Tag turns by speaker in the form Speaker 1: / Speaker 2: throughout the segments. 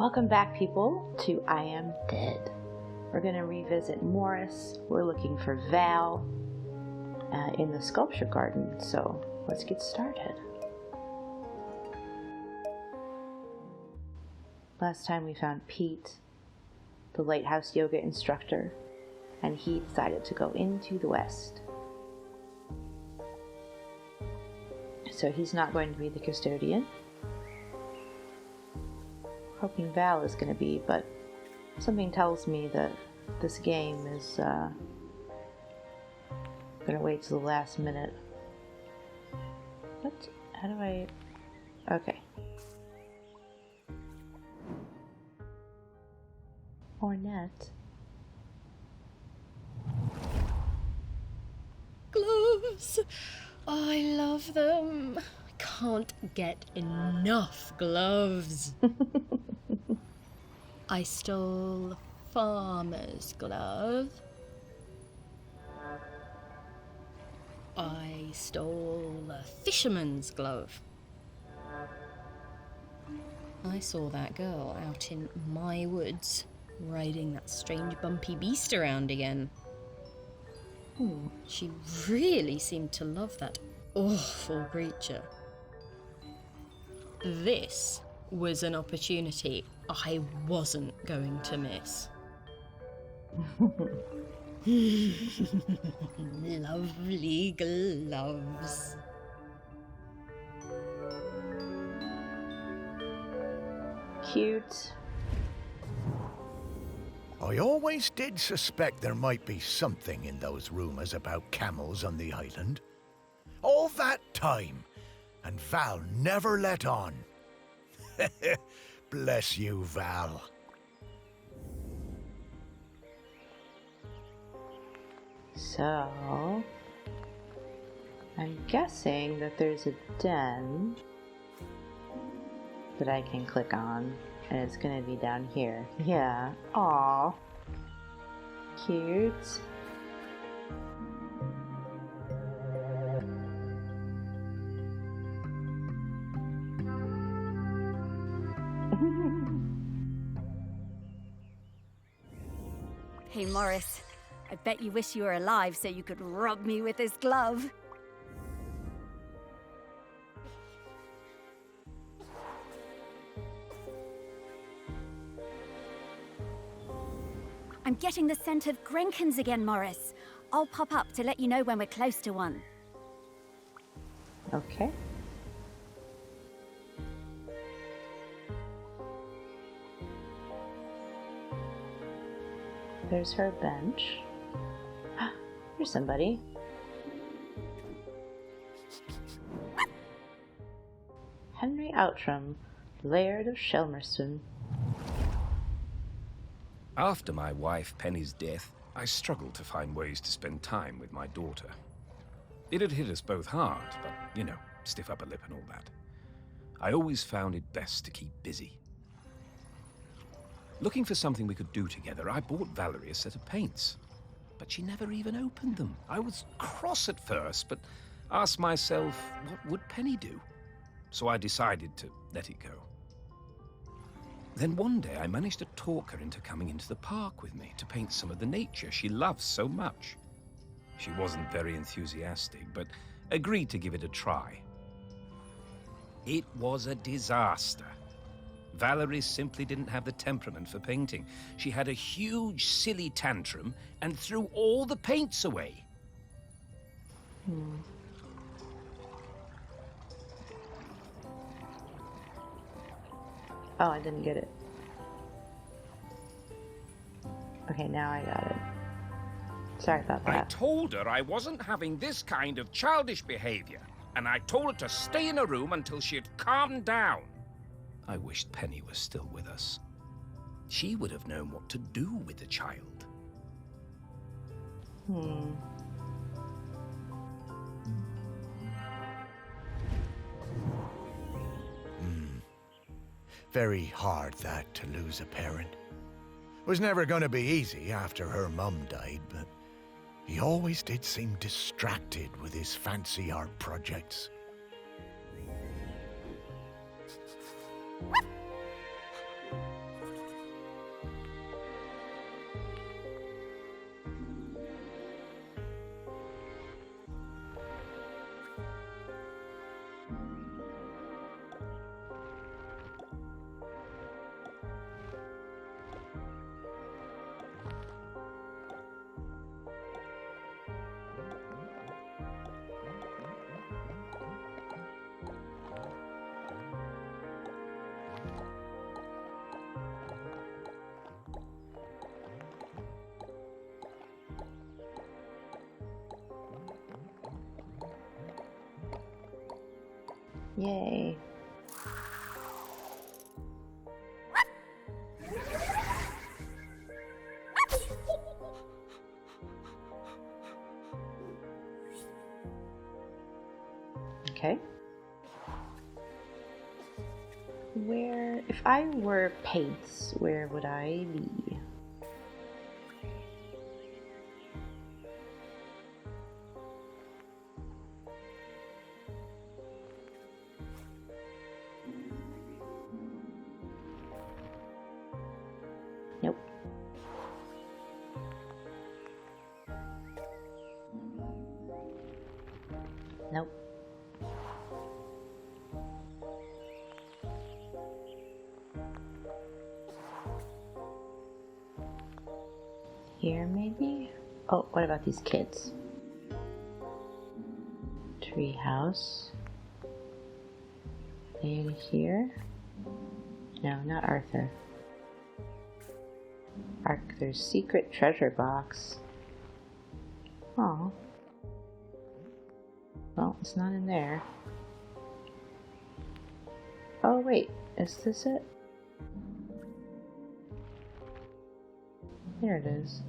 Speaker 1: Welcome back, people, to I Am Dead. We're going to revisit Morris. We're looking for Val in the sculpture garden, so let's get started. Last time we found Pete, the lighthouse yoga instructor, and he decided to go into the west. So he's not going to be the custodian. Hoping Val is going to be, but something tells me that this game is going to wait till the last minute. What? How do I... Okay. Ornette.
Speaker 2: Gloves! I love them. I can't get enough gloves. I stole a farmer's glove. I stole a fisherman's glove. I saw that girl out in my woods, riding that strange bumpy beast around again. She really seemed to love that awful creature. This was an opportunity I wasn't going to miss. Lovely gloves.
Speaker 1: Cute.
Speaker 3: I always did suspect there might be something in those rumours about camels on the island. All that time, and Val never let on. Bless you, Val.
Speaker 1: So, I'm guessing that there's a den that I can click on, and it's gonna be down here. Yeah. Aww. Cute.
Speaker 4: Hey, Morris. I bet you wish you were alive so you could rub me with this glove. I'm getting the scent of Grenkins again, Morris. I'll pop up to let you know when we're close to one.
Speaker 1: Okay. There's her bench. Here's somebody. Henry Outram, Laird of Shelmerston.
Speaker 5: After my wife Penny's death, I struggled to find ways to spend time with my daughter. It had hit us both hard, but, you know, stiff upper lip and all that. I always found it best to keep busy. Looking for something we could do together, I bought Valerie a set of paints. But she never even opened them. I was cross at first, but asked myself, what would Penny do? So I decided to let it go. Then one day I managed to talk her into coming into the park with me to paint some of the nature she loves so much. She wasn't very enthusiastic, but agreed to give it a try. It was a disaster. Valerie simply didn't have the temperament for painting. She had a huge, silly tantrum and threw all the paints away.
Speaker 1: Oh, I didn't get it. Okay, now I got it. Sorry about that.
Speaker 5: I told her I wasn't having this kind of childish behavior, and I told her to stay in her room until she had calmed down. I wished Penny was still with us. She would have known what to do with the child.
Speaker 3: Very hard, that, to lose a parent. Was never going to be easy after her mum died, but he always did seem distracted with his fancy art projects.
Speaker 1: Yay. Okay. If I were paints, where would I be? Nope. Nope. Here, maybe? Oh, what about these kids? Treehouse. Are they in here? No, not Arthur. Arthur's secret treasure box. Oh. Well, it's not in there. Oh, wait. Is this it? There it is.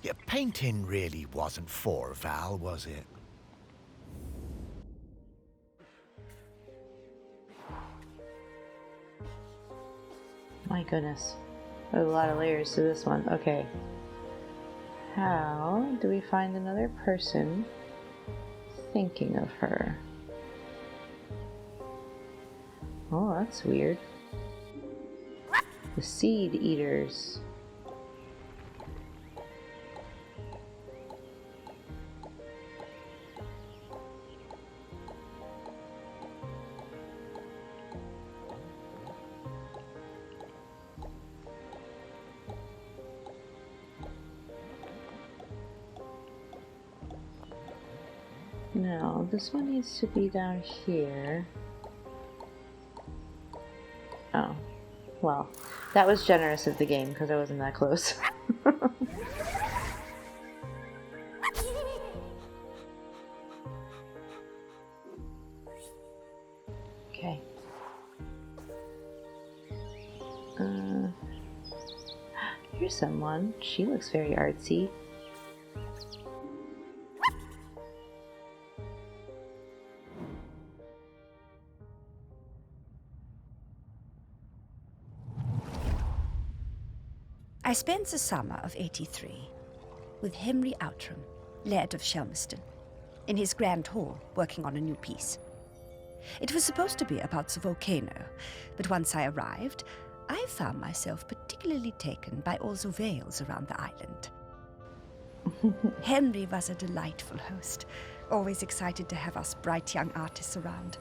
Speaker 3: Yeah, painting really wasn't for Val, was it?
Speaker 1: My goodness. There's a lot of layers to this one. Okay. How do we find another person thinking of her? Oh, that's weird. The seed eaters. No, this one needs to be down here. Oh, well, that was generous of the game because I wasn't that close. Okay. Here's someone. She looks very artsy.
Speaker 6: I spent the summer of '83 with Henry Outram, Laird of Shelmerston, in his grand hall working on a new piece. It was supposed to be about the volcano, but once I arrived, I found myself particularly taken by all the vales around the island. Henry was a delightful host, always excited to have us bright young artists around,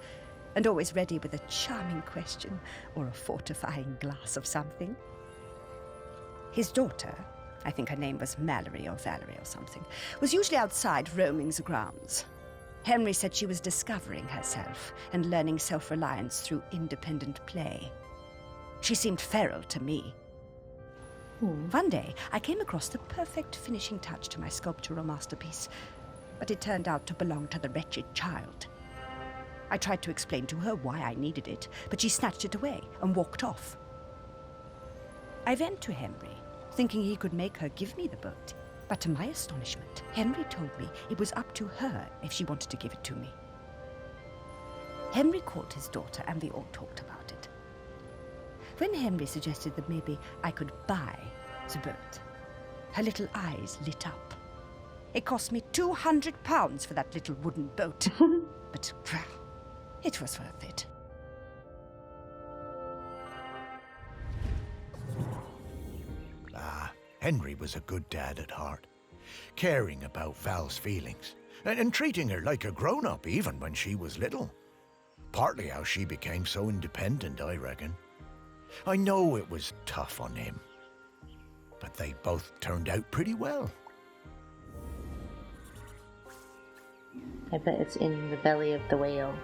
Speaker 6: and always ready with a charming question or a fortifying glass of something. His daughter, I think her name was Mallory or Valerie or something, was usually outside roaming the grounds. Henry said she was discovering herself and learning self-reliance through independent play. She seemed feral to me. One day, I came across the perfect finishing touch to my sculptural masterpiece, but it turned out to belong to the wretched child. I tried to explain to her why I needed it, but she snatched it away and walked off. I went to Henry, thinking he could make her give me the boat. But to my astonishment, Henry told me it was up to her if she wanted to give it to me. Henry called his daughter and we all talked about it. When Henry suggested that maybe I could buy the boat, her little eyes lit up. It cost me £200 for that little wooden boat, but well, it was worth it.
Speaker 3: Henry was a good dad at heart, caring about Val's feelings, and treating her like a grown-up even when she was little. Partly how she became so independent, I reckon. I know it was tough on him, but they both turned out pretty well.
Speaker 1: I bet it's in the belly of the whale.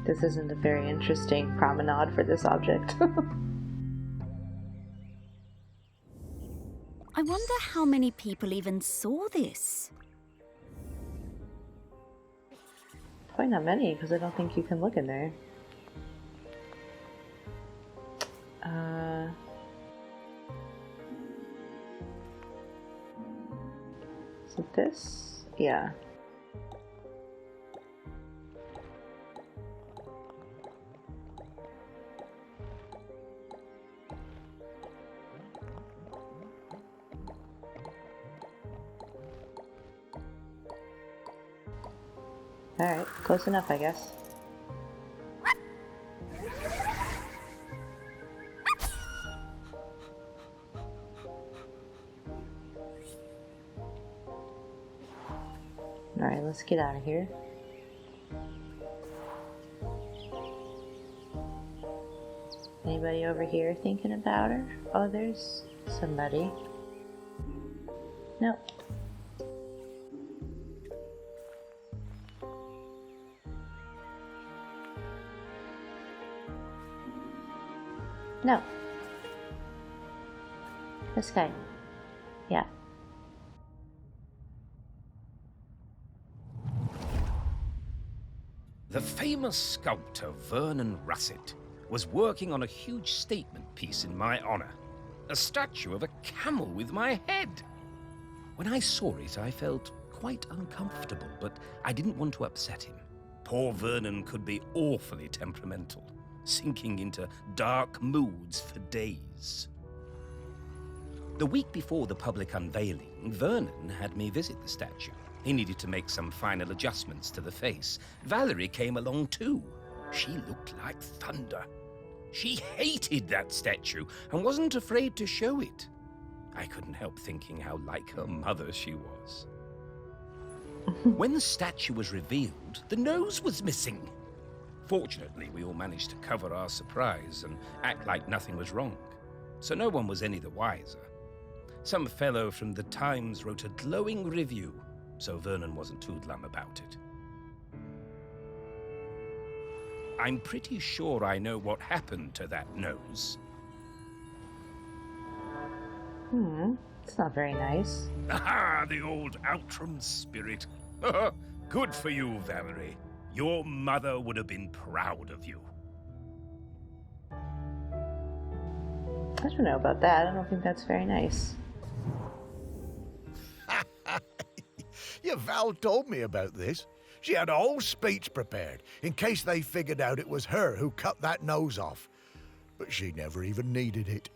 Speaker 1: This isn't a very interesting promenade for this object.
Speaker 4: I wonder how many people even saw this.
Speaker 1: Probably not many, because I don't think you can look in there. Is it this? Yeah. Alright, close enough, I guess. Alright, let's get out of here. Anybody over here thinking about her? Oh, there's somebody. Nope. No. This guy. Yeah.
Speaker 5: The famous sculptor Vernon Russet was working on a huge statement piece in my honor. A statue of a camel with my head. When I saw it, I felt quite uncomfortable, but I didn't want to upset him. Poor Vernon could be awfully temperamental, sinking into dark moods for days. The week before the public unveiling, Vernon had me visit the statue. He needed to make some final adjustments to the face. Valerie came along too. She looked like thunder. She hated that statue and wasn't afraid to show it. I couldn't help thinking how like her mother she was. When the statue was revealed, the nose was missing. Fortunately, we all managed to cover our surprise and act like nothing was wrong, so no one was any the wiser. Some fellow from the Times wrote a glowing review, so Vernon wasn't too glum about it. I'm pretty sure I know what happened to that nose.
Speaker 1: It's not very nice.
Speaker 5: Aha, the old Outram spirit. Good for you, Valerie. Your mother would have been proud of you.
Speaker 1: I don't know about that. I don't think that's very nice.
Speaker 3: Yeah, Val told me about this. She had a whole speech prepared in case they figured out it was her who cut that nose off. But she never even needed it.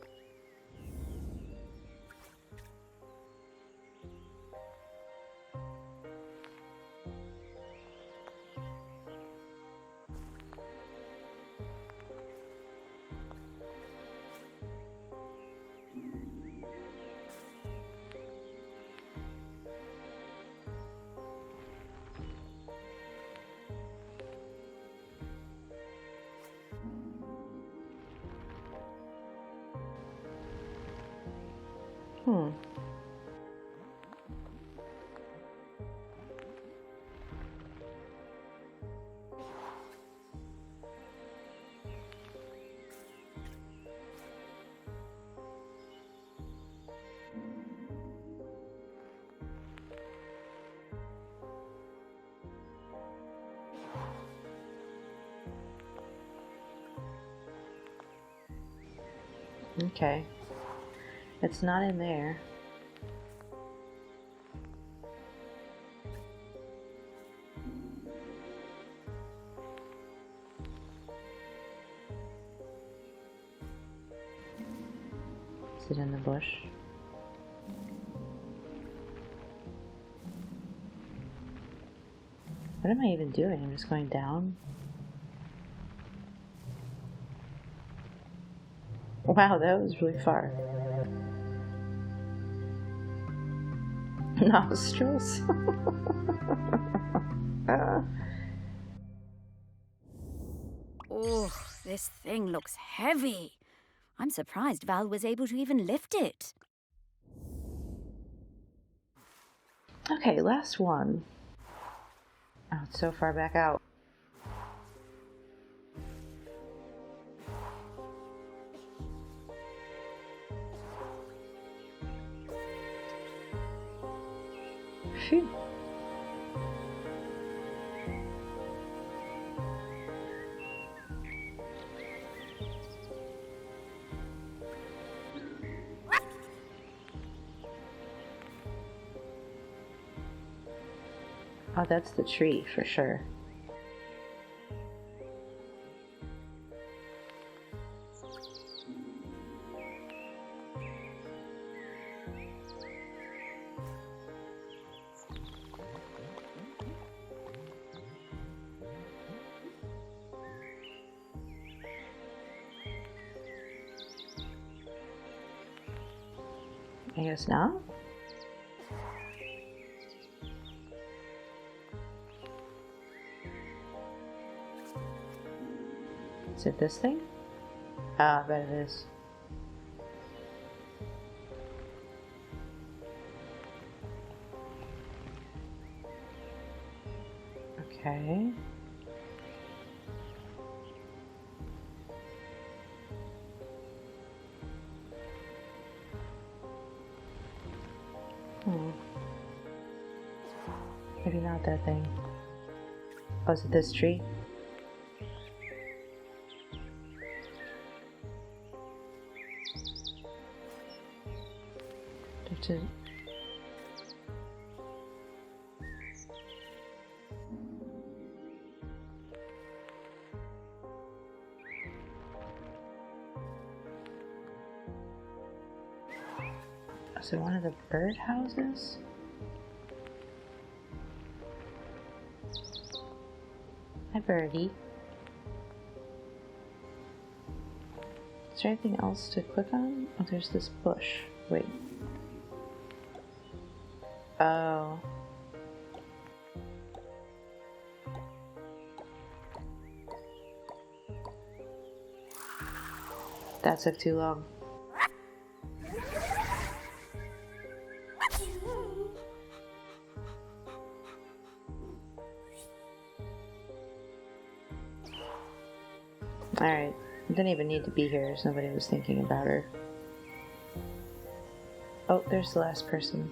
Speaker 1: Okay. It's not in there. Is it in the bush? What am I even doing? I'm just going down? Wow, that was really far. Nostrils.
Speaker 4: Oh, this thing looks heavy. I'm surprised Val was able to even lift it.
Speaker 1: Okay, last one. Oh, it's so far back out. Phew. Oh, that's the tree for sure. I guess not. Is it this thing? Ah, I bet it is. Okay. Maybe not that thing. Oh, is it this tree? To is it one of the bird houses? Hi, birdie. Is there anything else to click on? Oh, there's this bush. Wait. Oh. That took too long. Alright. Didn't even need to be here as nobody was thinking about her. Oh, there's the last person.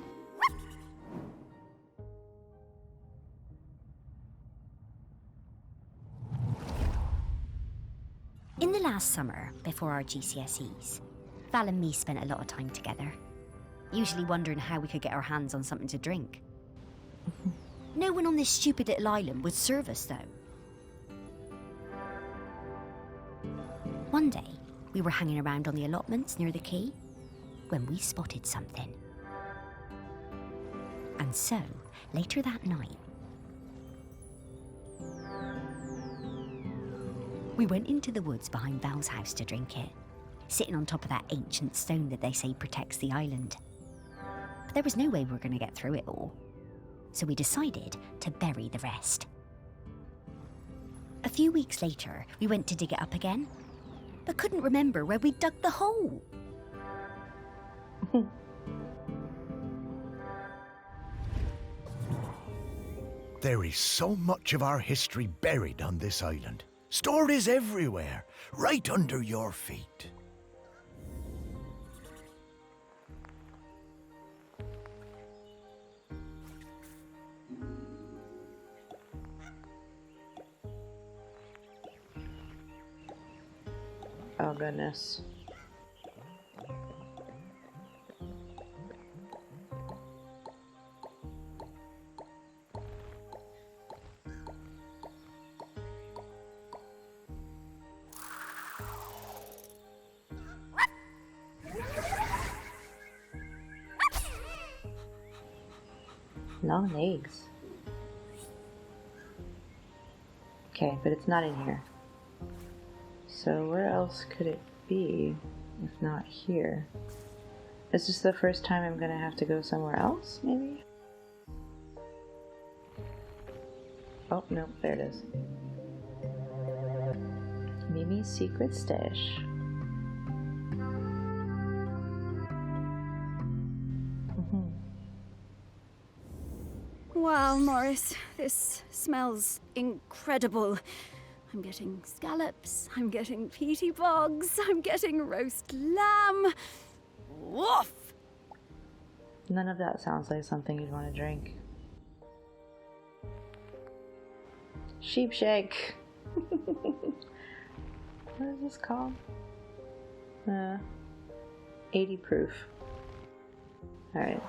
Speaker 4: In the last summer, before our GCSEs, Val and me spent a lot of time together, usually wondering how we could get our hands on something to drink. No one on this stupid little island would serve us, though. One day, we were hanging around on the allotments near the quay when we spotted something. And so, later that night, we went into the woods behind Val's house to drink it, sitting on top of that ancient stone that they say protects the island. But there was no way we were going to get through it all, so we decided to bury the rest. A few weeks later, we went to dig it up again, but couldn't remember where we dug the hole.
Speaker 3: There is so much of our history buried on this island. Stories everywhere, right under your feet.
Speaker 1: Oh goodness. Long legs. Okay, but it's not in here. So where else could it be if not here? Is this the first time I'm gonna have to go somewhere else, maybe? Oh, no, there it is. Mimi's secret stash.
Speaker 4: Wow, Morris, this smells incredible. I'm getting scallops, I'm getting peaty bogs, I'm getting roast lamb. Woof!
Speaker 1: None of that sounds like something you'd want to drink. Sheep shank. What is this called? 80 proof. Alright.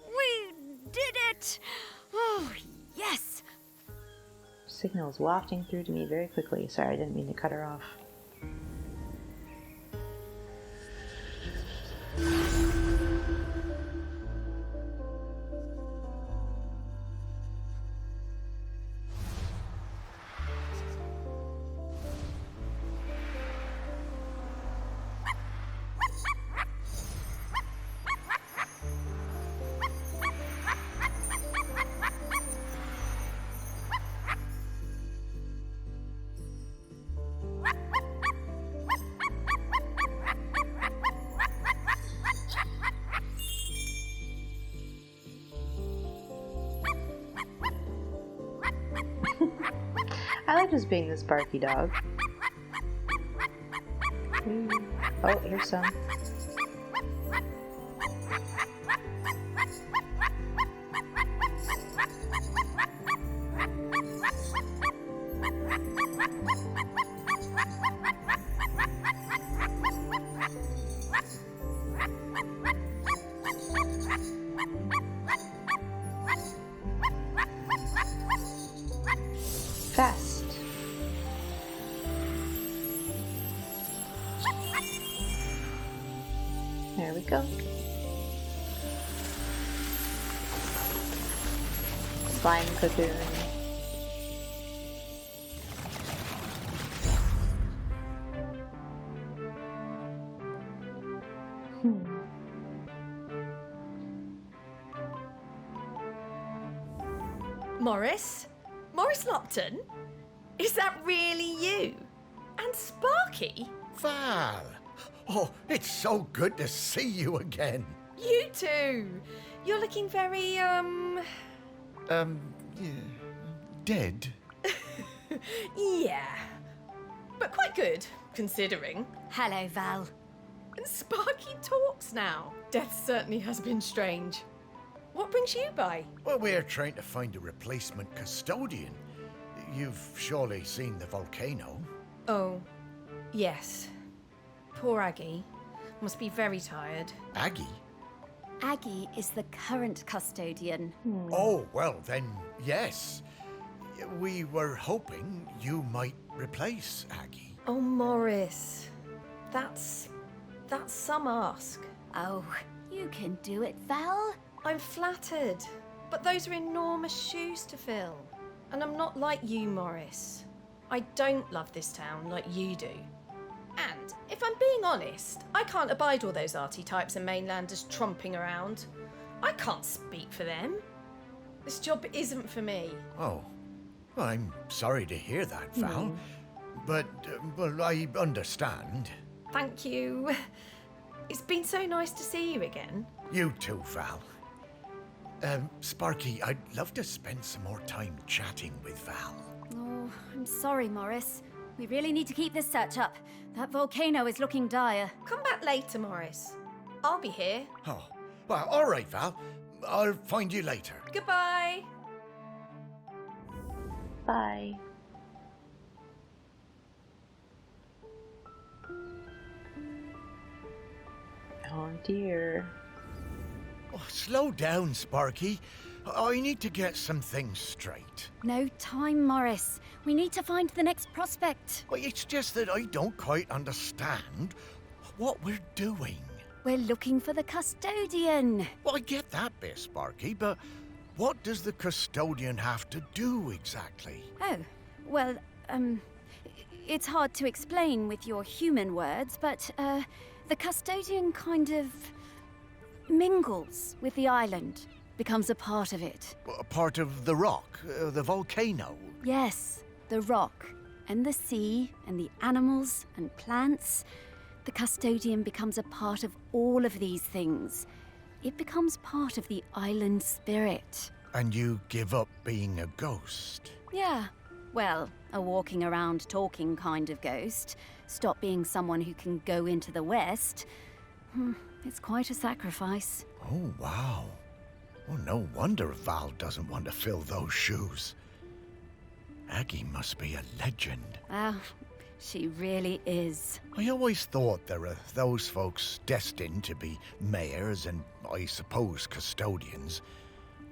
Speaker 4: We did it! Oh, yes!
Speaker 1: Signal is wafting through to me very quickly. Sorry, I didn't mean to cut her off. I like just being the Sparky dog. Oh, here's some. Fast. There we go. Slime cocoon.
Speaker 7: Morris? Morris Lupton? Is that really you? And Sparky?
Speaker 3: Val! Oh, it's so good to see you again.
Speaker 7: You too. You're looking very,
Speaker 3: Yeah, dead?
Speaker 7: yeah. But quite good, considering.
Speaker 4: Hello, Val.
Speaker 7: And Sparky talks now. Death certainly has been strange. What brings you by?
Speaker 3: Well, we're trying to find a replacement custodian. You've surely seen the volcano.
Speaker 7: Oh, yes. Poor Aggie. Must be very tired.
Speaker 3: Aggie?
Speaker 8: Aggie is the current custodian.
Speaker 3: Oh, well then, yes. We were hoping you might replace Aggie.
Speaker 7: Oh, Morris. That's some ask.
Speaker 8: Oh, you can do it, Val.
Speaker 7: I'm flattered, but those are enormous shoes to fill. And I'm not like you, Morris. I don't love this town like you do. And, if I'm being honest, I can't abide all those arty types and mainlanders tromping around. I can't speak for them. This job isn't for me.
Speaker 3: Oh, well, I'm sorry to hear that, Val. But, well, I understand.
Speaker 7: Thank you. It's been so nice to see you again.
Speaker 3: You too, Val. Sparky, I'd love to spend some more time chatting with Val.
Speaker 8: Oh, I'm sorry, Morris. We really need to keep this search up. That volcano is looking dire.
Speaker 7: Come back later, Morris. I'll be here.
Speaker 3: Oh, well, all right, Val. I'll find you later.
Speaker 7: Goodbye.
Speaker 1: Bye. Oh dear.
Speaker 3: Oh, slow down, Sparky. I need to get some things straight.
Speaker 8: No time, Morris. We need to find the next prospect.
Speaker 3: Well, it's just that I don't quite understand what we're doing.
Speaker 8: We're looking for the custodian.
Speaker 3: Well, I get that bit, Sparky, but what does the custodian have to do exactly?
Speaker 8: Oh, well, it's hard to explain with your human words, but, the custodian kind of mingles with the island, becomes a part of it.
Speaker 3: A part of the rock, the volcano.
Speaker 8: Yes, the rock, and the sea, and the animals and plants. The custodian becomes a part of all of these things. It becomes part of the island spirit.
Speaker 3: And you give up being a ghost.
Speaker 8: Yeah, well, a walking around talking kind of ghost. Stop being someone who can go into the west. It's quite a sacrifice.
Speaker 3: Oh, wow. Well, no wonder Val doesn't want to fill those shoes. Aggie must be a legend.
Speaker 8: Well, she really is.
Speaker 3: I always thought there are those folks destined to be mayors and, I suppose, custodians.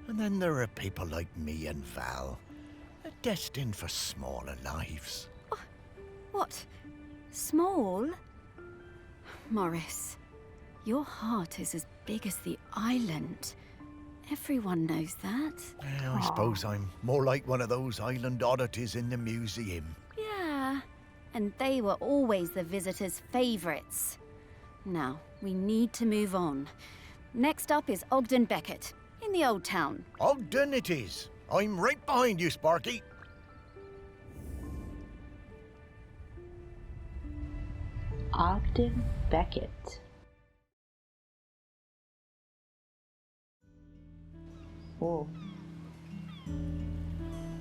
Speaker 3: And then there are people like me and Val, destined for smaller lives.
Speaker 8: What? Small? Morris, your heart is as big as the island. Everyone knows that.
Speaker 3: I suppose I'm more like one of those island oddities in the museum.
Speaker 8: Yeah, and they were always the visitors' favourites. Now, we need to move on. Next up is Ogden Beckett, in the Old Town.
Speaker 3: Ogden it is. I'm right behind you, Sparky.
Speaker 1: Ogden Beckett. Oh.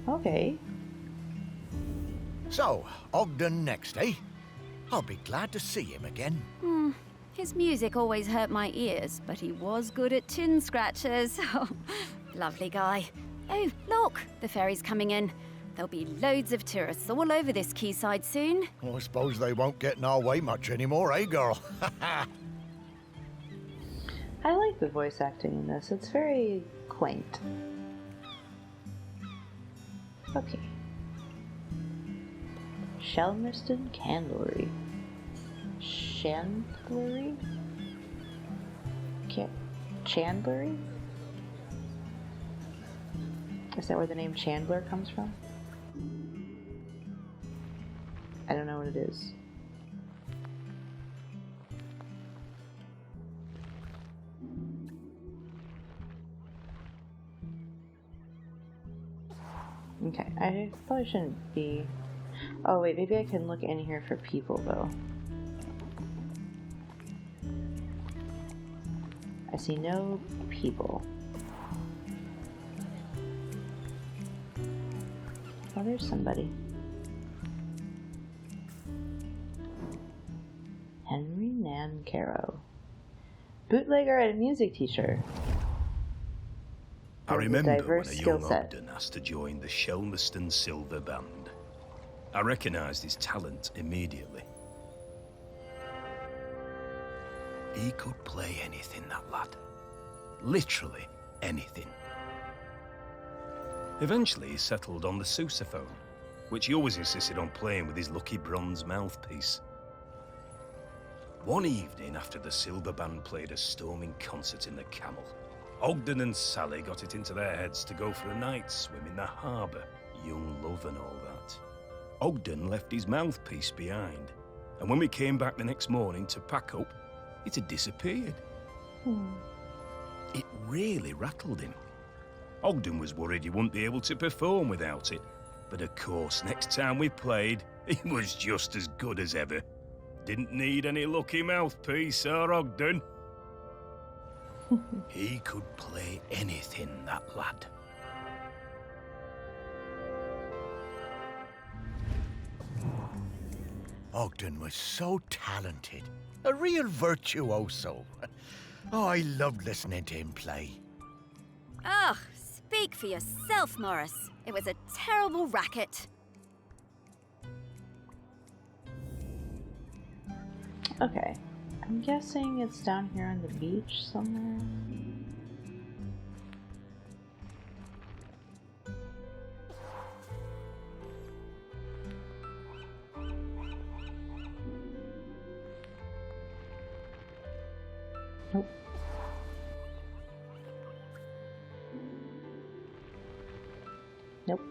Speaker 1: Okay.
Speaker 3: So, Ogden next, eh? I'll be glad to see him again.
Speaker 8: His music always hurt my ears, but he was good at chin scratchers. Oh, lovely guy. Oh, look, the ferry's coming in. There'll be loads of tourists all over this quayside soon.
Speaker 3: Well, I suppose they won't get in our way much anymore, eh, girl?
Speaker 1: I like the voice acting in this. It's very quaint. Okay. Shelmerston Candlery. Chandlery? Chandlery? Is that where the name Chandler comes from? I don't know what it is. Okay, I probably shouldn't be... Oh wait, maybe I can look in here for people though. I see no people. Oh, there's somebody. Henry Nan Caro. Bootlegger and music teacher.
Speaker 5: I
Speaker 1: Has a
Speaker 5: remember when
Speaker 1: diverse
Speaker 5: a
Speaker 1: skill
Speaker 5: young
Speaker 1: set.
Speaker 5: Ogden asked to join the Shelmerston Silver Band. I recognised his talent immediately. He could play anything, that lad. Literally anything. Eventually he settled on the sousaphone, which he always insisted on playing with his lucky bronze mouthpiece. One evening after the Silver Band played a storming concert in the Camel, Ogden and Sally got it into their heads to go for a night swim in the harbour, young love and all that. Ogden left his mouthpiece behind, and when we came back the next morning to pack up, it had disappeared. It really rattled him. Ogden was worried he wouldn't be able to perform without it, but of course, next time we played, he was just as good as ever. Didn't need any lucky mouthpiece, our Ogden. He could play anything, that lad.
Speaker 3: Ogden was so talented. A real virtuoso. Oh, I loved listening to him play.
Speaker 8: Ugh, speak for yourself, Morris. It was a terrible racket.
Speaker 1: Okay. I'm guessing it's down here on the beach somewhere. Nope. Nope.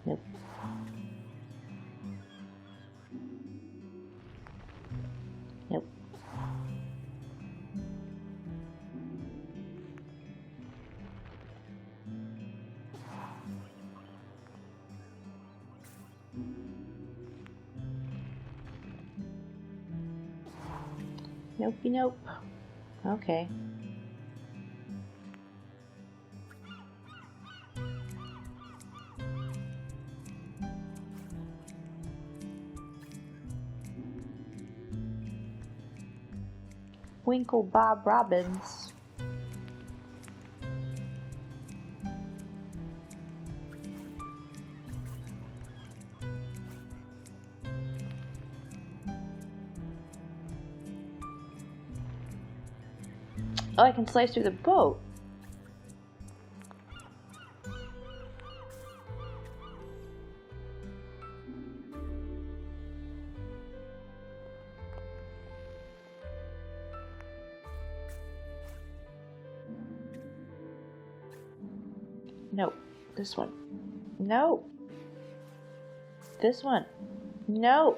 Speaker 1: Nope. Nope. Nope. Okay. Twinkle Bob Robbins. Oh, I can slice through the boat. No, this one. No. This one. No.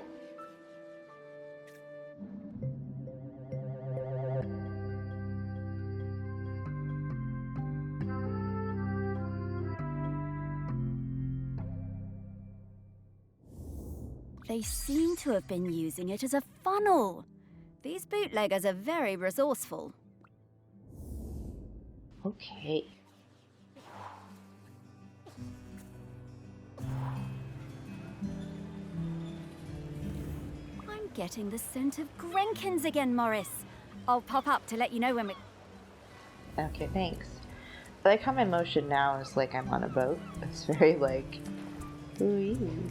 Speaker 8: They seem to have been using it as a funnel. These bootleggers are very resourceful.
Speaker 1: Okay.
Speaker 8: I'm getting the scent of Grenkins again, Morris. I'll pop up to let you know when we...
Speaker 1: Okay, thanks. I like how my motion now is like I'm on a boat. It's very like... ooh.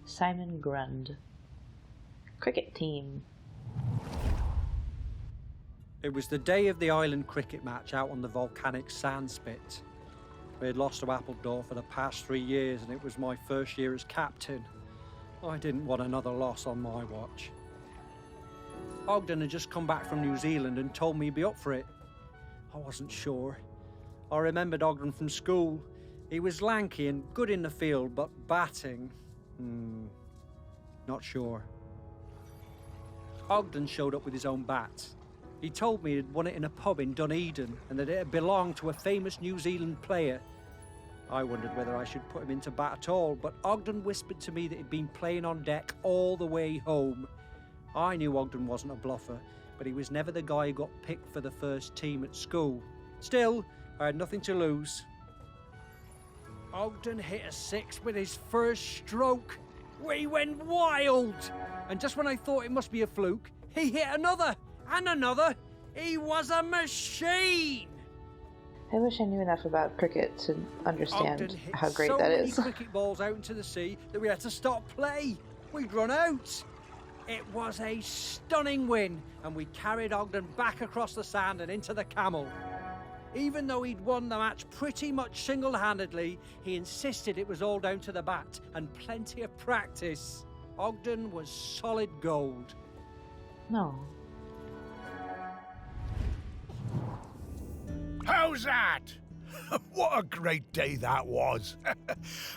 Speaker 1: Simon Grund. Cricket team.
Speaker 9: It was the day of the island cricket match out on the volcanic sandspit. We had lost to Appledore for the past 3 years and it was my first year as captain. I didn't want another loss on my watch. Ogden had just come back from New Zealand and told me he'd be up for it. I wasn't sure. I remembered Ogden from school. He was lanky and good in the field, but batting... not sure. Ogden showed up with his own bat. He told me he'd won it in a pub in Dunedin and that it had belonged to a famous New Zealand player. I wondered whether I should put him into bat at all, but Ogden whispered to me that he'd been playing on deck all the way home. I knew Ogden wasn't a bluffer, but he was never the guy who got picked for the first team at school. Still, I had nothing to lose. Ogden hit a 6 with his first stroke. We went wild! And just when I thought it must be a fluke, he hit another, and another. He was a machine!
Speaker 1: I wish I knew enough about cricket to understand
Speaker 9: Ogden hit
Speaker 1: how great
Speaker 9: so
Speaker 1: that
Speaker 9: many
Speaker 1: is.
Speaker 9: cricket balls out into the sea that we had to stop play. We'd run out. It was a stunning win, and we carried Ogden back across the sand and into the Camel. Even though he'd won the match pretty much single-handedly, he insisted it was all down to the bat and plenty of practice. Ogden was solid gold.
Speaker 1: No.
Speaker 3: How's that? What a great day that was.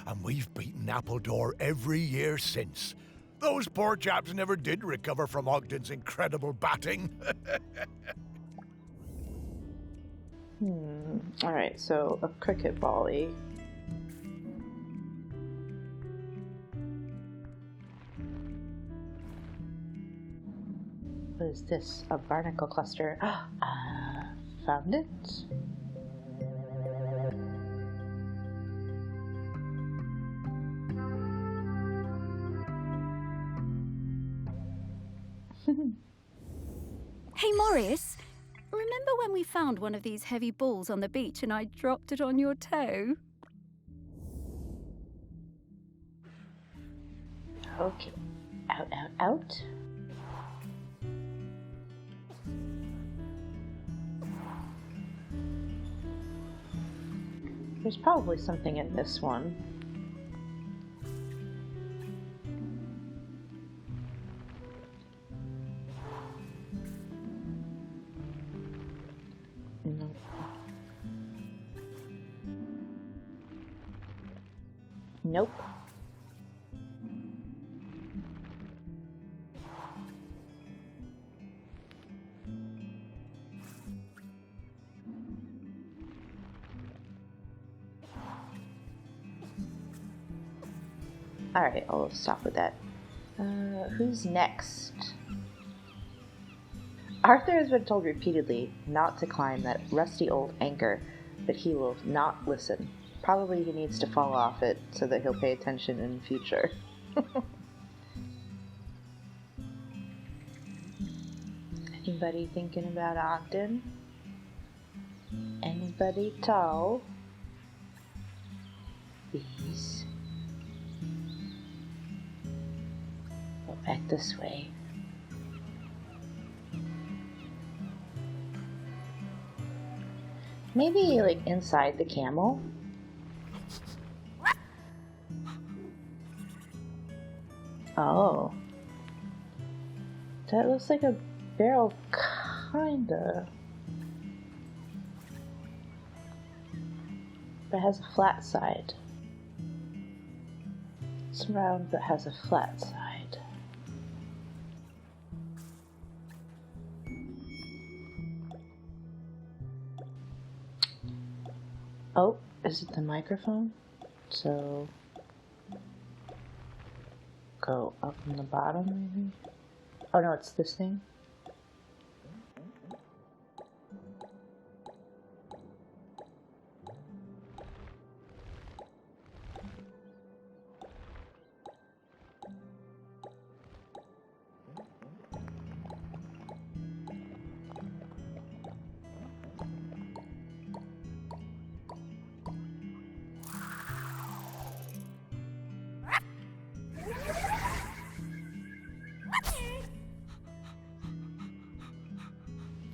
Speaker 3: And we've beaten Appledore every year since. Those poor chaps never did recover from Ogden's incredible batting.
Speaker 1: Alright, so a cricket volley. What is this? A barnacle cluster. Found it.
Speaker 8: Hey, Morris, remember when we found one of these heavy balls on the beach and I dropped it on your toe?
Speaker 1: Okay. Out, out, out. There's probably something in this one. Nope. Nope. Alright, I'll stop with that. Who's next? Arthur has been told repeatedly not to climb that rusty old anchor, but he will not listen. Probably he needs to fall off it so that he'll pay attention in the future. Anybody thinking about Ogden? Anybody tall? Please. Go back this way. Maybe like inside the camel? Oh. That looks like a barrel, kinda. But it has a flat side. It's round but has a flat side. Oh, is it the microphone? So go up in the bottom maybe? Oh no, it's this thing.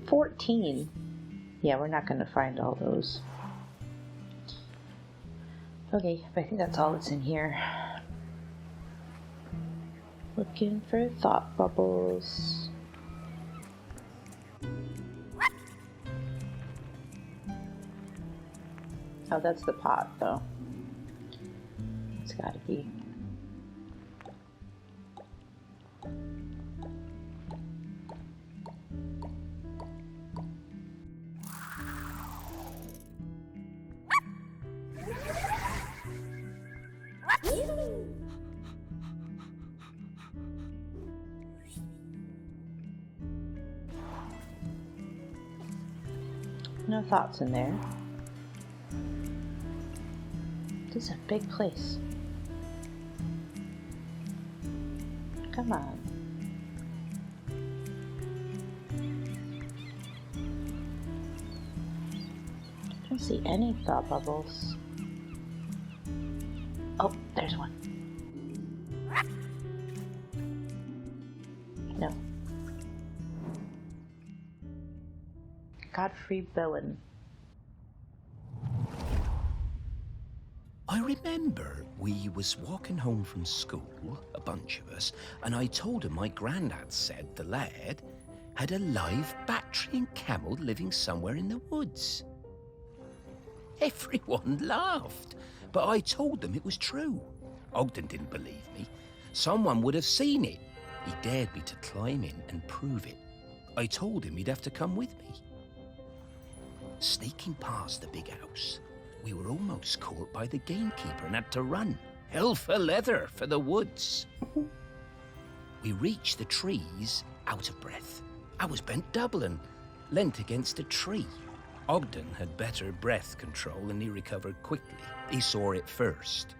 Speaker 1: $14. Yeah, we're not going to find all those. Okay, I think that's all that's in here. Looking for thought bubbles. Oh, that's the pot, though. It's gotta be. No thoughts in there. This is a big place. Come on. I don't see any thought bubbles. Oh, there's one. No. Godfrey Bowen.
Speaker 5: I remember we was walking home from school, a bunch of us, and I told him my granddad said the lad had a live Bactrian camel living somewhere in the woods. Everyone laughed, but I told them it was true. Ogden didn't believe me. Someone would have seen it. He dared me to climb in and prove it. I told him he'd have to come with me. Sneaking past the big house, we were almost caught by the gamekeeper and had to run. Hell for leather for the woods. We reached the trees out of breath. I was bent double and leant against a tree. Ogden had better breath control and he recovered quickly. He saw it first.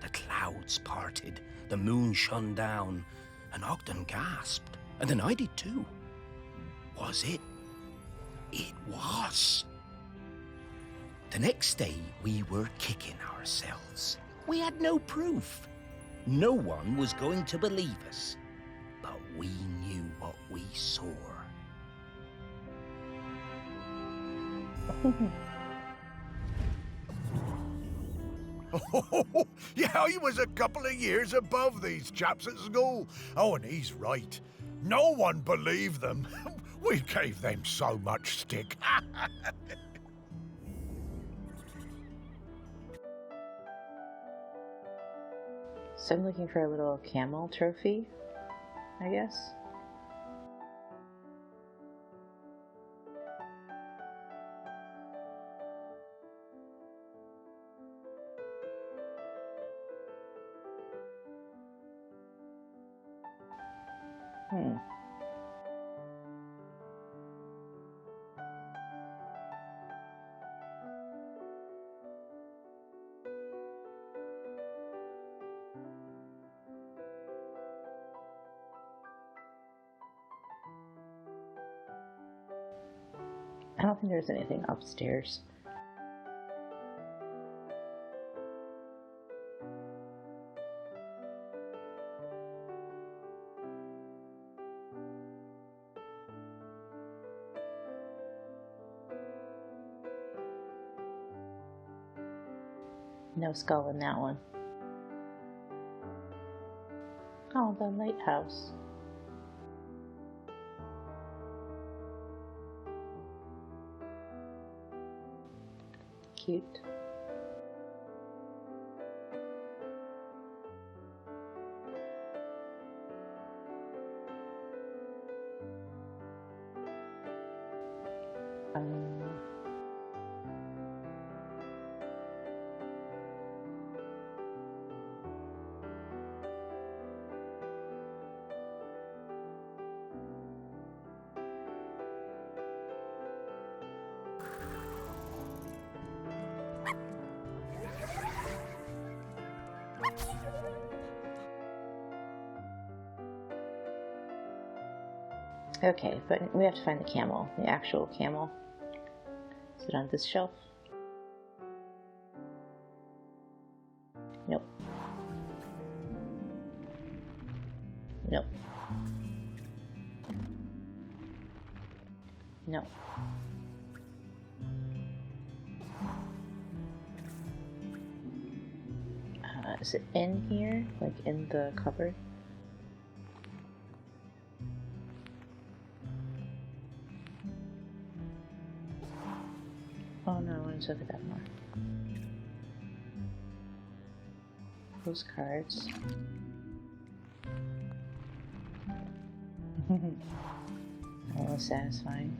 Speaker 5: The clouds parted, the moon shone down, and Ogden gasped. And then I did too. Was it? It was. The next day, we were kicking ourselves. We had no proof. No one was going to believe us. But we knew what we saw.
Speaker 3: Oh, yeah, he was a couple of years above these chaps at school. Oh, and he's right. No one believed them. We gave them so much stick.
Speaker 1: So I'm looking for a little camel trophy, I guess. think there's anything upstairs. No skull in that one. Oh, the lighthouse. Cute. Okay, but we have to find the camel, the actual camel. Is it on this shelf? Nope. Nope. No. Is it in here? Like in the cupboard? Oh no, I want to look at that more. Postcards. That was satisfying.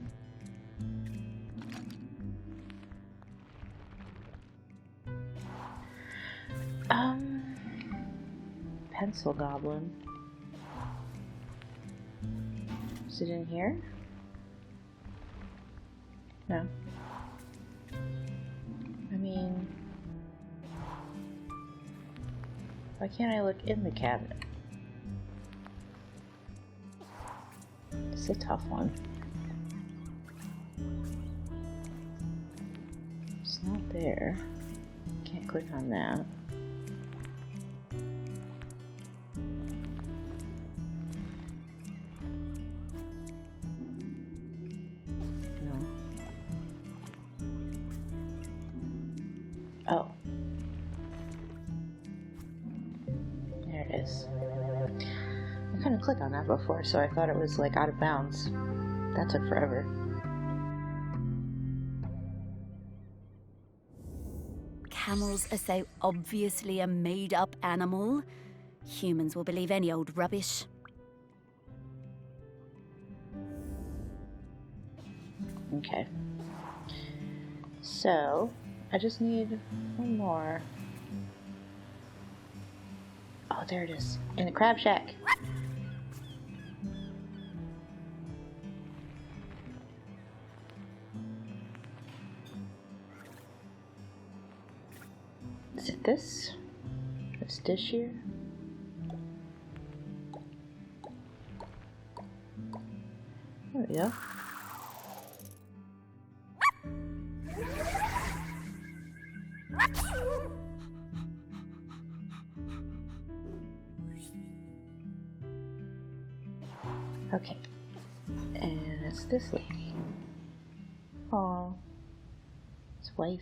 Speaker 1: Pencil goblin. Is it in here? No. I mean, why can't I look in the cabinet? It's a tough one. It's not there. Can't click on that. Oh. There it is. I couldn't click on that before, so I thought it was like out of bounds. That took forever.
Speaker 8: Camels are so obviously a made-up animal. Humans will believe any old rubbish.
Speaker 1: Okay. So, I just need one more. Oh, there it is. In the crab shack. Is it this? This dish here? There we go. Okay, and it's this lady. Oh, his wife.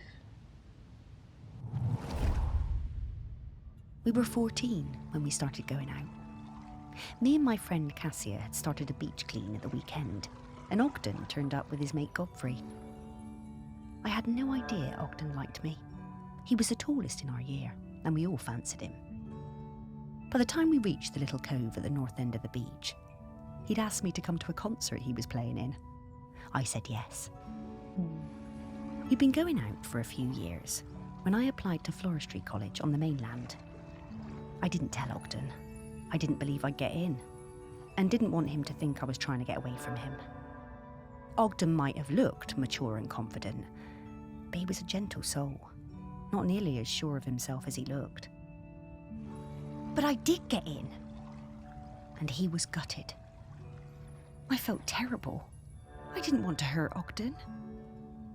Speaker 4: We were 14 when we started going out. Me and my friend Cassia had started a beach clean at the weekend, and Ogden turned up with his mate Godfrey. I had no idea Ogden liked me. He was the tallest in our year, and we all fancied him. By the time we reached the little cove at the north end of the beach, he'd asked me to come to a concert he was playing in. I said yes. We'd been going out for a few years when I applied to Floristry College on the mainland. I didn't tell Ogden. I didn't believe I'd get in, and didn't want him to think I was trying to get away from him. Ogden might have looked mature and confident, but he was a gentle soul, not nearly as sure of himself as he looked. But I did get in, and he was gutted. I felt terrible. I didn't want to hurt Ogden.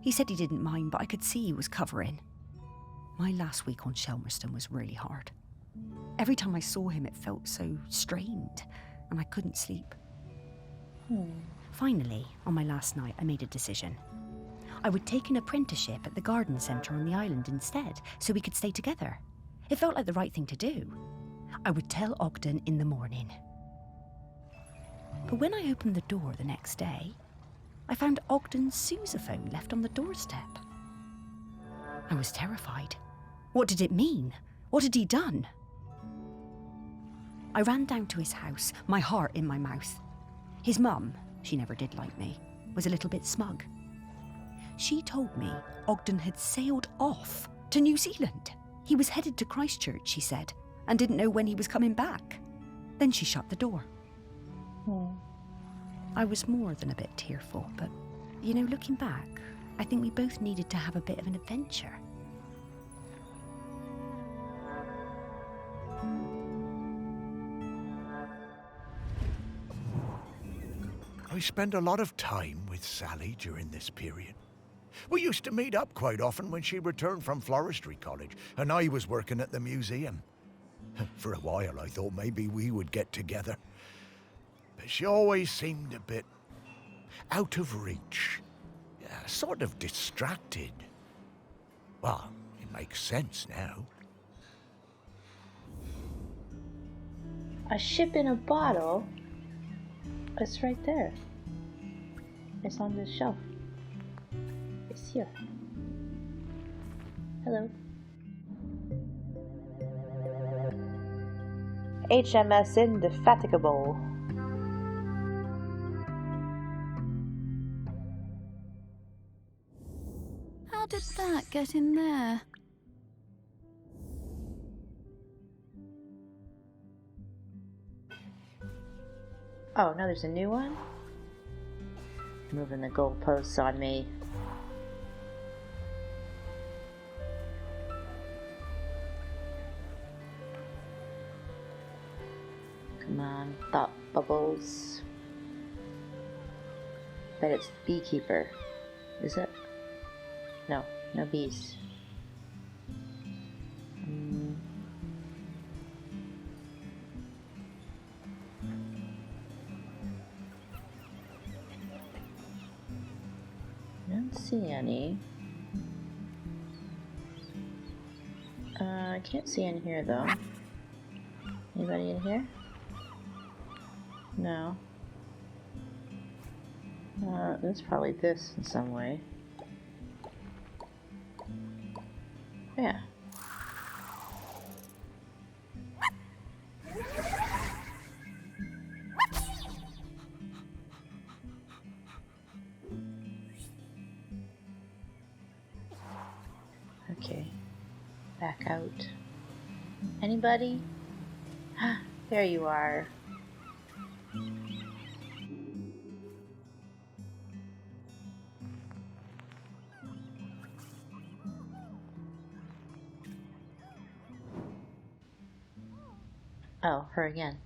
Speaker 4: He said he didn't mind, but I could see he was covering. My last week on Shelmerston was really hard. Every time I saw him, it felt so strained, and I couldn't sleep. Finally, on my last night, I made a decision. I would take an apprenticeship at the garden centre on the island instead, so we could stay together. It felt like the right thing to do. I would tell Ogden in the morning. But when I opened the door the next day, I found Ogden's sousaphone left on the doorstep. I was terrified. What did it mean? What had he done? I ran down to his house, my heart in my mouth. His mum, she never did like me, was a little bit smug. She told me Ogden had sailed off to New Zealand. He was headed to Christchurch, she said, and didn't know when he was coming back. Then she shut the door. I was more than a bit tearful, but, you know, looking back, I think we both needed to have a bit of an adventure.
Speaker 3: I spent a lot of time with Sally during this period. We used to meet up quite often when she returned from Floristry College, and I was working at the museum. For a while I thought maybe we would get together. But she always seemed a bit out of reach. Sort of distracted. Well, it makes sense now.
Speaker 1: A ship in a bottle? It's right there. It's on this shelf. It's here. Hello. HMS Indefatigable.
Speaker 8: How did that get in there?
Speaker 1: Oh, no, there's a new one? Moving the goalposts on me. Come on, thought bubbles. Bet it's beekeeper. Is it? No, no bees. I don't see any. I can't see in here though. Anybody in here? No. That's probably this in some way. Yeah. Okay. Back out. Anybody? There you are. Oh, her again.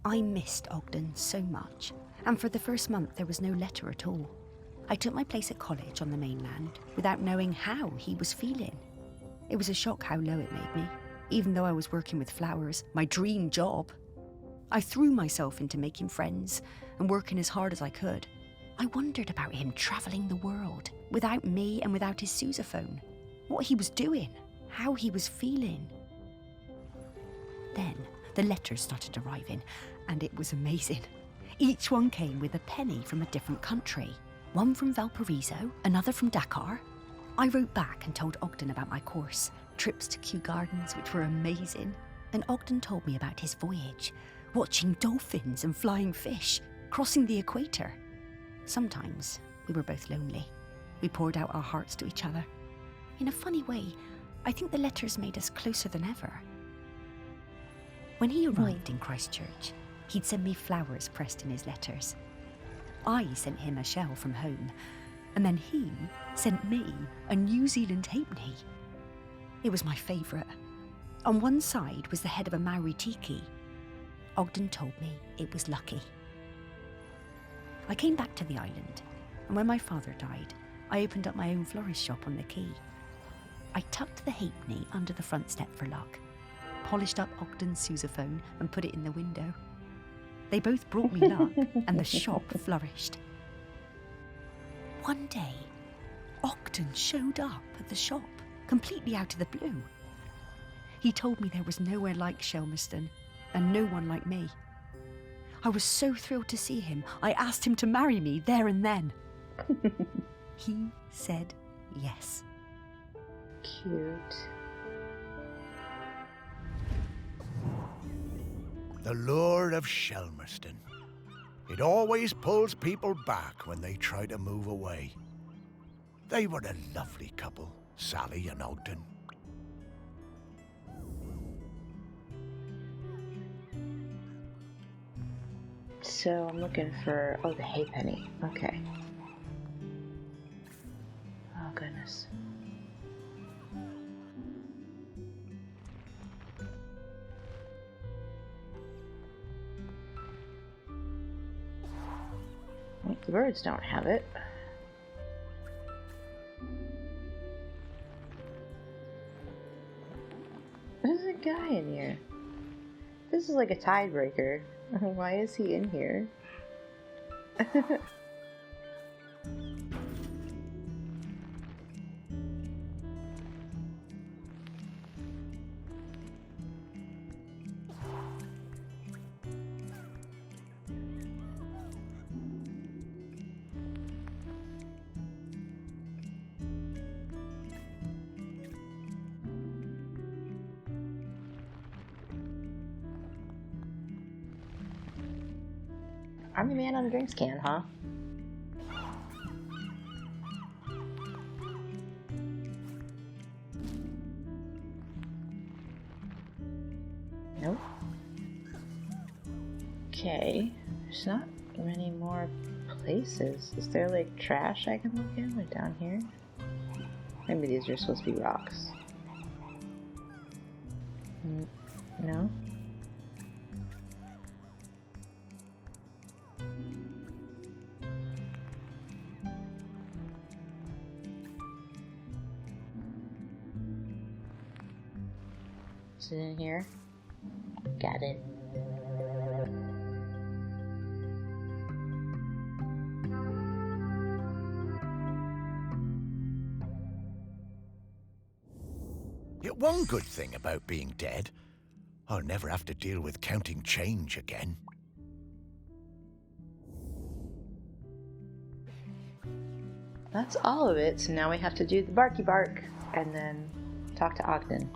Speaker 4: I missed Ogden so much, and for the first month there was no letter at all. I took my place at college on the mainland without knowing how he was feeling. It was a shock how low it made me, even though I was working with flowers, my dream job. I threw myself into making friends and working as hard as I could. I wondered about him travelling the world, without me and without his sousaphone. What he was doing, how he was feeling. Then the letters started arriving, and it was amazing. Each one came with a penny from a different country. One from Valparaiso, another from Dakar. I wrote back and told Ogden about my course, trips to Kew Gardens, which were amazing. And Ogden told me about his voyage, watching dolphins and flying fish, crossing the equator. Sometimes we were both lonely. We poured out our hearts to each other. In a funny way, I think the letters made us closer than ever. When he arrived in Christchurch, he'd send me flowers pressed in his letters. I sent him a shell from home, and then he sent me a New Zealand halfpenny. It was my favourite. On one side was the head of a Maori tiki. Ogden told me it was lucky. I came back to the island, and when my father died, I opened up my own florist shop on the quay. I tucked the halfpenny under the front step for luck, polished up Ogden's sousaphone and put it in the window. They both brought me luck, and the shop flourished. One day, Ogden showed up at the shop, completely out of the blue. He told me there was nowhere like Shelmerston, and no one like me. I was so thrilled to see him, I asked him to marry me there and then. He said yes.
Speaker 1: Cute.
Speaker 3: The lure of Shelmerston. It always pulls people back when they try to move away. They were a lovely couple, Sally and Ogden.
Speaker 1: So I'm looking for, oh, the halfpenny. Okay. Oh, goodness. The birds don't have it. There's a guy in here. This is like a tiebreaker. Why is he in here? I'm the man on the drinks can, huh? Nope. Okay, there's not many more places. Is there like trash I can look in, like down here? Maybe these are supposed to be rocks. No? Is it in here? Got it.
Speaker 3: One good thing about being dead, I'll never have to deal with counting change again.
Speaker 1: That's all of it, so now we have to do the barky bark and then talk to Ogden.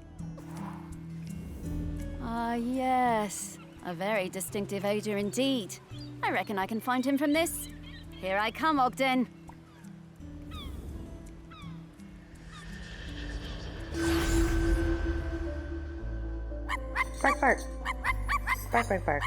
Speaker 8: Ah, yes. A very distinctive odour indeed. I reckon I can find him from this. Here I come, Ogden.
Speaker 1: Bark, bark. Bark, bark, bark.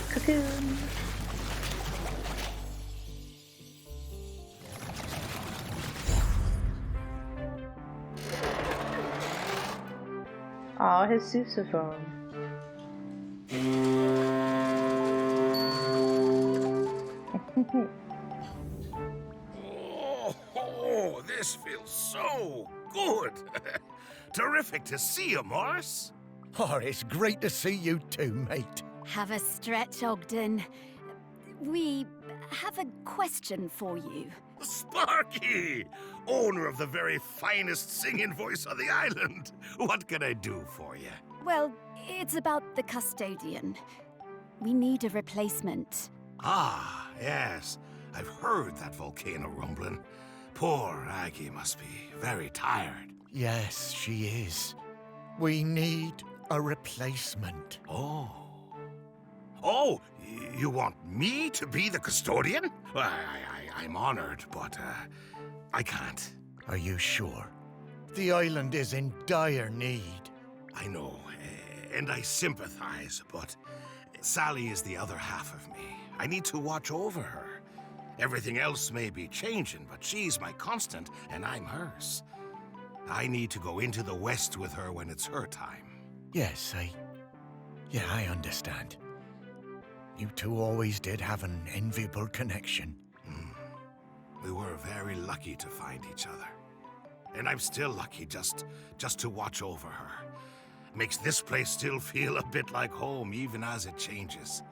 Speaker 1: Cocoon. Aw, his sousaphone.
Speaker 10: Oh, this feels so good. Terrific to see you, Morris.
Speaker 3: Oh, it's great to see you too, mate.
Speaker 8: Have a stretch, Ogden. We have a question for you.
Speaker 10: Sparky, owner of the very finest singing voice on the island. What can I do for you?
Speaker 8: Well, it's about the Custodian. We need a replacement.
Speaker 10: Ah, yes. I've heard that volcano rumbling. Poor Aggie must be very tired.
Speaker 3: Yes, she is. We need a replacement.
Speaker 10: Oh. Oh, you want me to be the custodian? I'm honored, but I can't.
Speaker 3: Are you sure? The island is in dire need.
Speaker 10: I know, and I sympathize, but Sally is the other half of me. I need to watch over her. Everything else may be changing, but she's my constant, and I'm hers. I need to go into the West with her when it's her time.
Speaker 3: Yes, I understand. You two always did have an enviable connection.
Speaker 10: We were very lucky to find each other. And I'm still lucky just to watch over her. Makes this place still feel a bit like home, even as it changes.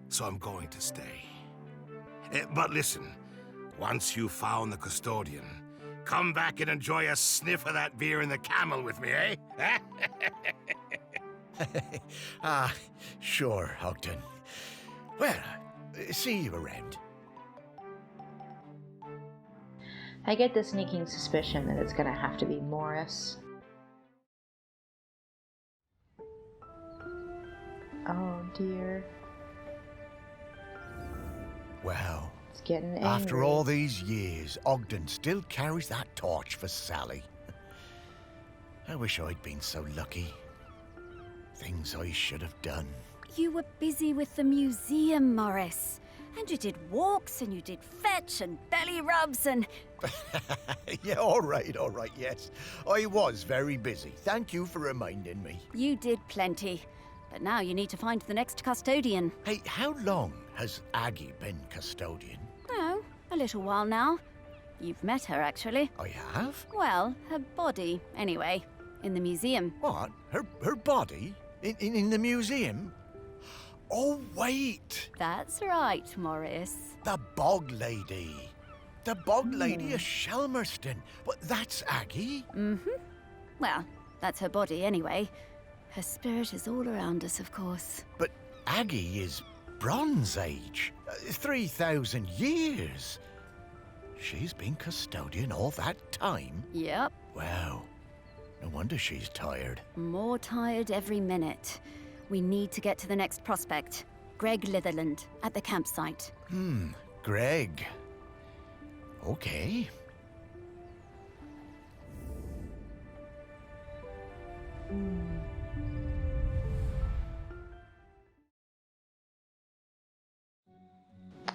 Speaker 10: So I'm going to stay. But listen, once you've found the Custodian, come back and enjoy a sniff of that beer in the Camel with me, eh?
Speaker 3: Sure, Ogden. Well, see you around.
Speaker 1: I get the sneaking suspicion that it's gonna have to be Morris. Oh dear.
Speaker 3: Well,
Speaker 1: It's getting angry.
Speaker 3: after all these years, Ogden still carries that torch for Sally. I wish I'd been so lucky. Things I should have done.
Speaker 8: You were busy with the museum, Morris. And you did walks, and you did fetch, and belly rubs, and...
Speaker 3: Yeah, all right, yes. I was very busy. Thank you for reminding me.
Speaker 8: You did plenty. But now you need to find the next custodian.
Speaker 3: Hey, how long has Aggie been Custodian?
Speaker 8: Oh, a little while now. You've met her, actually.
Speaker 3: I have?
Speaker 8: Well, her body, anyway. In the museum.
Speaker 3: What? Her body? In the museum? Oh, wait!
Speaker 8: That's right, Morris.
Speaker 3: The Bog Lady. The Bog Lady of Shelmerston. But that's Aggie?
Speaker 8: Mm-hmm. Well, that's her body, anyway. Her spirit is all around us, of course.
Speaker 3: But Aggie is Bronze Age. 3,000 years. She's been Custodian all that time?
Speaker 8: Yep.
Speaker 3: Wow. No wonder she's tired.
Speaker 8: More tired every minute. We need to get to the next prospect. Greg Litherland, at the campsite.
Speaker 3: Greg. Okay.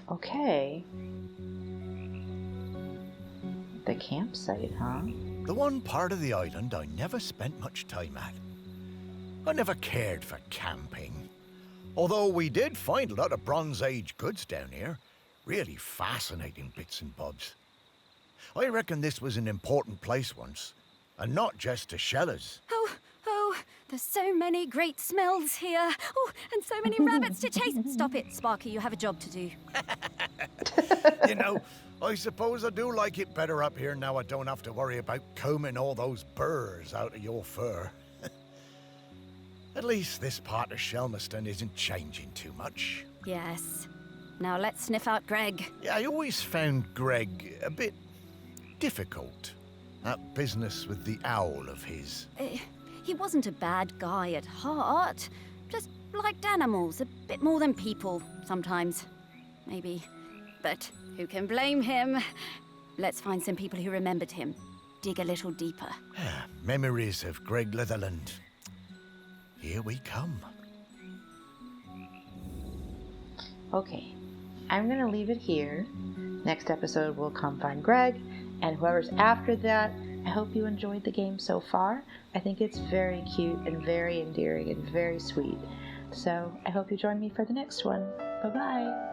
Speaker 1: Okay. The campsite, huh?
Speaker 3: The one part of the island I never spent much time at. I never cared for camping. Although we did find a lot of Bronze Age goods down here. Really fascinating bits and bobs. I reckon this was an important place once. And not just to shellers.
Speaker 8: Oh, there's so many great smells here. Oh, and so many rabbits to chase. Stop it, Sparky, you have a job to do.
Speaker 3: You know, I suppose I do like it better up here now I don't have to worry about combing all those burrs out of your fur. At least this part of Shelmerston isn't changing too much.
Speaker 8: Yes. Now let's sniff out Greg.
Speaker 3: Yeah, I always found Greg a bit difficult. That business with the owl of his.
Speaker 8: He wasn't a bad guy at heart. Just liked animals a bit more than people, sometimes. Maybe. But who can blame him? Let's find some people who remembered him. Dig a little deeper.
Speaker 3: Memories of Greg Litherland. Here we come.
Speaker 1: Okay. I'm gonna leave it here. Next episode we'll come find Greg, and whoever's after that. I hope you enjoyed the game so far. I think it's very cute and very endearing and very sweet. So I hope you join me for the next one. Bye-bye.